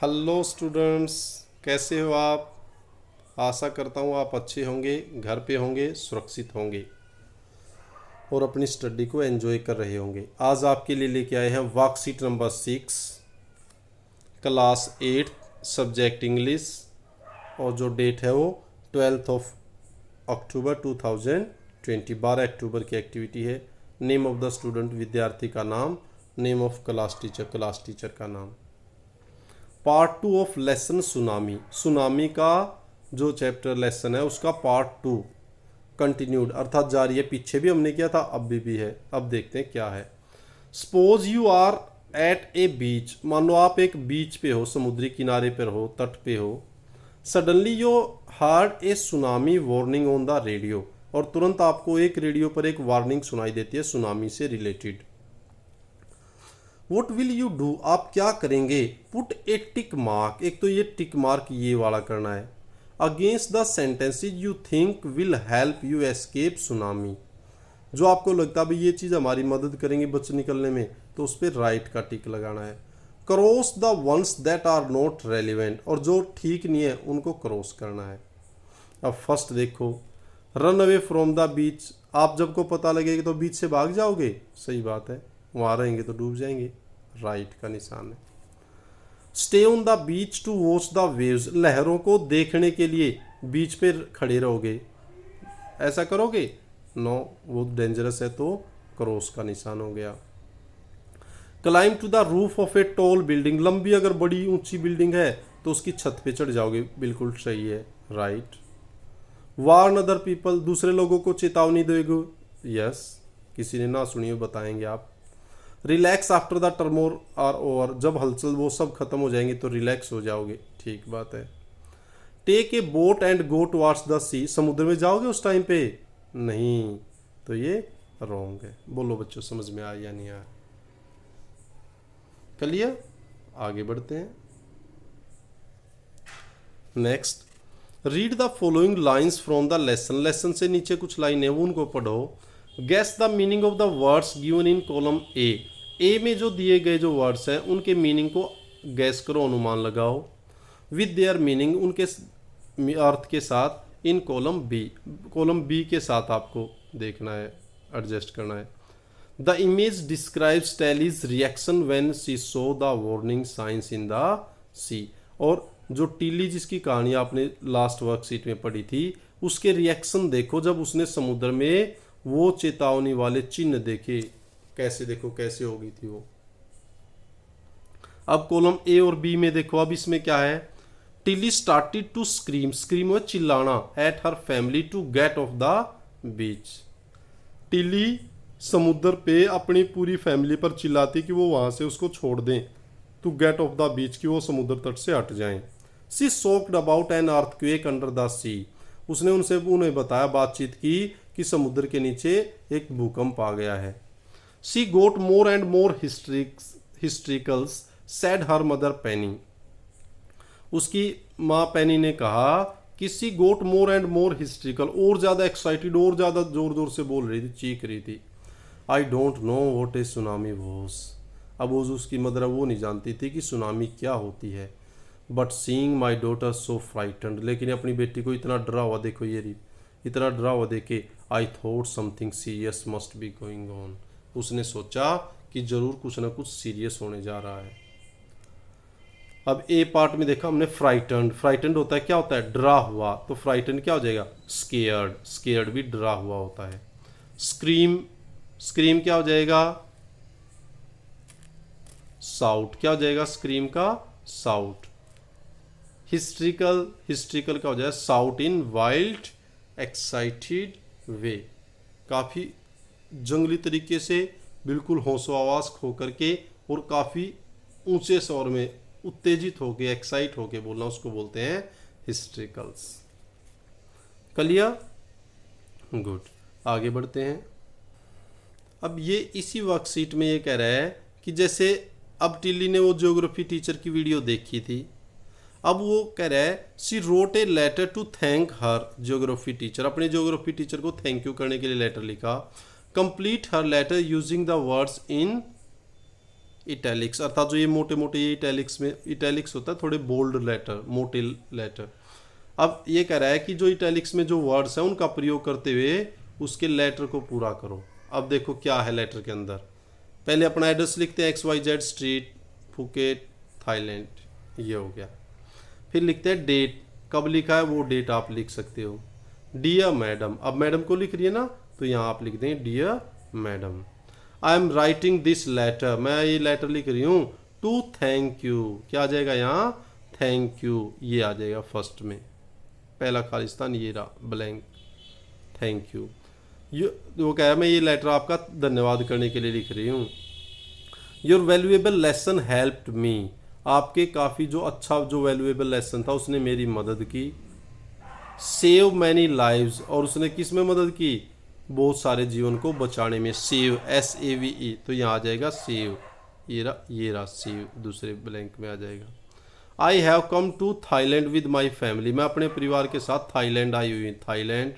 Hello students, कैसे हो आप। आशा करता हूँ आप अच्छे होंगे, घर पे होंगे, सुरक्षित होंगे और अपनी स्टडी को एंजॉय कर रहे होंगे। आज आपके लिए लेके आए हैं worksheet number 6, class 8, subject English, और जो डेट है वो 12 अक्टूबर 2020, 12 अक्टूबर की एक्टिविटी है। नेम ऑफ द स्टूडेंट, विद्यार्थी का नाम। नेम ऑफ क्लास टीचर का नाम। Part 2 of lesson tsunami. Tsunami का जो चैप्टर लेसन है उसका पार्ट 2 कंटिन्यूड अर्थात जारी है। पीछे भी हमने किया था, अब भी है। अब देखते हैं क्या है। सपोज यू आर एट ए बीच। मान लो आप एक बीच पे हो, समुद्री किनारे पर हो, तट पे हो। Suddenly you heard a tsunami warning on the radio. और तुरंत आपको एक रेडियो पर एक वार्निंग सुनाई देती है सुनामी से related. What will you do, आप क्या करेंगे। पुट ए टिक मार्क, एक तो ये टिक मार्क ये वाला करना है, against the sentences you think will help you escape tsunami. जो आपको लगता है भाई ये चीज़ हमारी मदद करेंगे बच निकलने में, तो उस पर राइट का टिक लगाना है। Cross the ones that are not relevant, और जो ठीक नहीं है उनको क्रॉस करना है। अब फर्स्ट देखो, रन अवे फ्रॉम द बीच। आप जब को पता लगेगा तो बीच से भाग जाओगे, सही बात है, वहाँ रहेंगे तो डूब जाएंगे, राइट का निशान है। Stay on the beach to watch the waves, लहरों को देखने के लिए बीच पे खड़े रहोगे, ऐसा करोगे, नो, वो डेंजरस है, तो क्रॉस का निशान हो गया। Climb to the roof of a tall building, लंबी अगर बड़ी ऊंची बिल्डिंग है तो उसकी छत पे चढ़ जाओगे, बिल्कुल सही है, राइट। वार्न अदर पीपल, दूसरे लोगों को चेतावनी दोगे, यस, किसी ने ना सुनी हो बताएंगे आप। Relax after the tremors are over, जब हलचल वो सब खत्म हो जाएंगे तो रिलैक्स हो जाओगे, ठीक बात है। Take a boat and go towards the sea, समुद्र में जाओगे उस टाइम पे, नहीं, तो ये रॉन्ग है। बोलो बच्चों, समझ में आया या नहीं आया। चलिए आगे बढ़ते हैं। Next, read the following lines from the lesson. Lesson से नीचे कुछ लाइनें वो उनको पढ़ो। Guess the meaning of the words given in column A में जो दिए गए जो वर्ड्स हैं उनके मीनिंग को गैस करो, अनुमान लगाओ। विद देयर मीनिंग, उनके अर्थ के साथ। इन कॉलम बी के साथ आपको देखना है, एडजस्ट करना है। The image describes Tilly's reaction when she saw the warning signs in the sea. और जो टीली जिसकी कहानी आपने लास्ट वर्कशीट में पढ़ी थी, उसके रिएक्शन देखो जब उसने समुद्र में वो चेतावनी वाले चिन्ह देखे, कैसे, देखो कैसे हो गई थी वो। अब कॉलम ए और बी में देखो, अब इसमें क्या है। Tilly started to scream, scream है चिल्लाना, at her family to get off the beach. Tilly समुद्र पे अपनी पूरी फैमिली पर चिल्लाती कि वो वहां से उसको छोड़ दें, to get off the beach, कि वो समुद्र तट से हट जाएं। She talked about an earthquake under the sea, उसने उन्हें बताया, बातचीत की कि समुद्र के नीचे एक भूकंप आ गया है। She got more and more hysterical said her mother Penny, उसकी माँ पेनी ने कहा कि सी got more and more historical, और ज़्यादा एक्साइटेड, और ज़्यादा ज़ोर ज़ोर से बोल रही थी, चीख रही थी। I don't know what A tsunami was, अब वो उसकी मदर वो नहीं जानती थी कि सुनामी क्या होती है। But seeing my daughter so frightened, लेकिन अपनी बेटी को इतना डरा हुआ देखो, ये इतना डरा हुआ देखे, I thought something serious must be going on, उसने सोचा कि जरूर कुछ ना कुछ सीरियस होने जा रहा है। अब ए पार्ट में देखा हमने फ्राइटन्ड, फ्राइटन्ड होता है क्या होता है, डरा हुआ, तो फ्राइटन्ड क्या हो जाएगा, स्केयर्ड, स्केयर्ड भी डरा हुआ होता है। स्क्रीम, स्क्रीम क्या हो जाएगा, साउट, क्या हो जाएगा स्क्रीम का, साउट। हिस्ट्रिकल, हिस्ट्रिकल क्या हो जाएगा, साउट इन वाइल्ड एक्साइटेड वे, काफ़ी जंगली तरीके से, बिल्कुल होशो आवाज खो करके और काफ़ी ऊंचे स्वर में उत्तेजित होके, एक्साइट होके बोलना, उसको बोलते हैं हिस्ट्रिकल्स। क्लियर, गुड, आगे बढ़ते हैं। अब ये इसी वर्कशीट में ये कह रहा है कि जैसे अब टिल्ली ने वो ज्योग्राफी टीचर की वीडियो देखी थी, अब वो कह रहा है she wrote a letter to thank her geography teacher, अपने ज्योग्राफी टीचर को थैंक यू करने के लिए लेटर लिखा। Complete her letter using the words in italics, अर्थात जो ये मोटे मोटे ये इटैलिक्स में, इटैलिक्स होता है थोड़े बोल्ड लेटर, मोटे लेटर। अब ये कह रहा है कि जो इटैलिक्स में जो वर्ड्स हैं उनका प्रयोग करते हुए उसके लेटर को पूरा करो। अब देखो क्या है लेटर के अंदर। पहले अपना एड्रेस लिखते हैं, XYZ स्ट्रीट, फुकेट, थाईलैंड, ये हो गया। फिर लिखते हैं डेट, कब लिखा है वो डेट आप लिख सकते हो। डियर मैडम, अब मैडम को लिख रही है ना, तो यहाँ आप लिख दें dear madam. I am writing this letter, मैं ये लेटर लिख रही हूँ टू थैंक यू, क्या आ जाएगा यहाँ, थैंक यू, ये आ जाएगा फर्स्ट में, पहला खालिस्तान ये रहा ब्लैंक, थैंक यू। वो कह रहा है मैं ये लेटर आपका धन्यवाद करने के लिए लिख रही हूँ। Your valuable lesson helped me, आपके काफ़ी जो अच्छा जो वैल्यूएबल लेसन था उसने मेरी मदद की। सेव मैनी लाइव्स, और उसने किस में मदद की, बहुत सारे जीवन को बचाने में। सेव, SAVE, तो यहाँ आ जाएगा सेव, ये रहा सेव, दूसरे ब्लैंक में आ जाएगा। I have come to Thailand with my family, मैं अपने परिवार के साथ थाईलैंड आई हुई, थाईलैंड,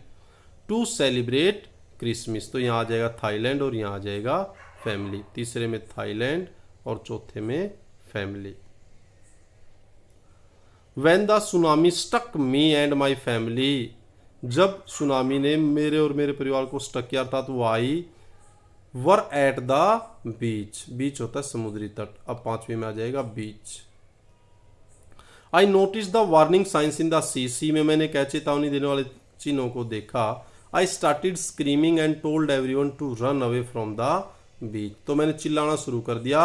टू सेलिब्रेट क्रिसमस, तो यहाँ आ जाएगा थाईलैंड और यहाँ आ जाएगा फैमिली, तीसरे में थाईलैंड और चौथे में family. When the tsunami struck me and my family, जब सुनामी ने मेरे और मेरे परिवार को स्टक किया, अर्थात वो आई, वर एट द बीच, बीच होता है समुद्री तट, अब पांचवी में आ जाएगा बीच। I notice the warning signs in the sea में मैंने क्या चेतावनी देने वाले चिन्हों को देखा। I started screaming and told everyone to run away from the beach, तो मैंने चिल्लाना शुरू कर दिया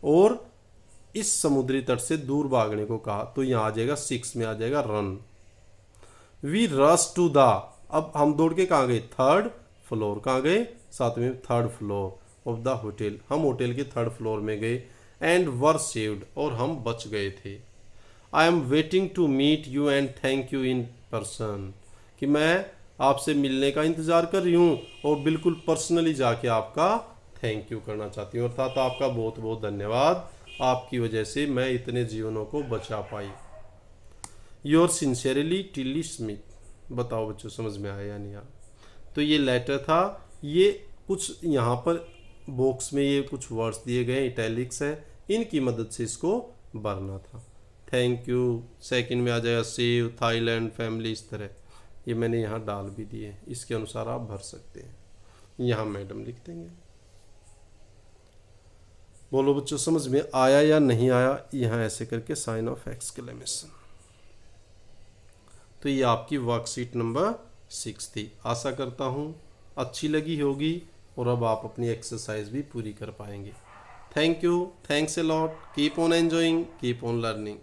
और इस समुद्री तट से दूर भागने को कहा, तो यहाँ आ जाएगा 6 में आ जाएगा run. We rush to the, अब हम दौड़ के कहाँ गए, 3rd फ्लोर, कहाँ गए, 7वें 3rd floor of the hotel, हम होटल के 3rd फ्लोर में गए। एंड वर सेव्ड, और हम बच गए थे। I am waiting to meet you and thank you in person, कि मैं आपसे मिलने का इंतज़ार कर रही हूँ और बिल्कुल पर्सनली जाके आपका थैंक यू करना चाहती हूँ, अर्थात आपका बहुत बहुत धन्यवाद, आपकी वजह से मैं इतने जीवनों को बचा पाई। योर सिंसियरली टिल्ली स्मिथ, बताओ बच्चों समझ में आया या नहीं आया। तो ये लेटर था, ये कुछ यहाँ पर बॉक्स में ये कुछ वर्ड्स दिए गए इटैलिक्स है, इनकी मदद से इसको भरना था। थैंक यू, सेकंड में आ जाएगा सेव, थाईलैंड, फैमिली, इस तरह ये मैंने यहाँ डाल भी दिए, इसके अनुसार आप भर सकते हैं। यहाँ मैडम लिख देंगे। बोलो बच्चों समझ में आया या नहीं आया, यहाँ ऐसे करके साइन ऑफ एक्सक्लेमेशन। तो ये आपकी वर्कशीट नंबर 6 थी। आशा करता हूँ अच्छी लगी होगी और अब आप अपनी एक्सरसाइज भी पूरी कर पाएंगे। Thank you, thanks a lot, keep on enjoying, keep on learning.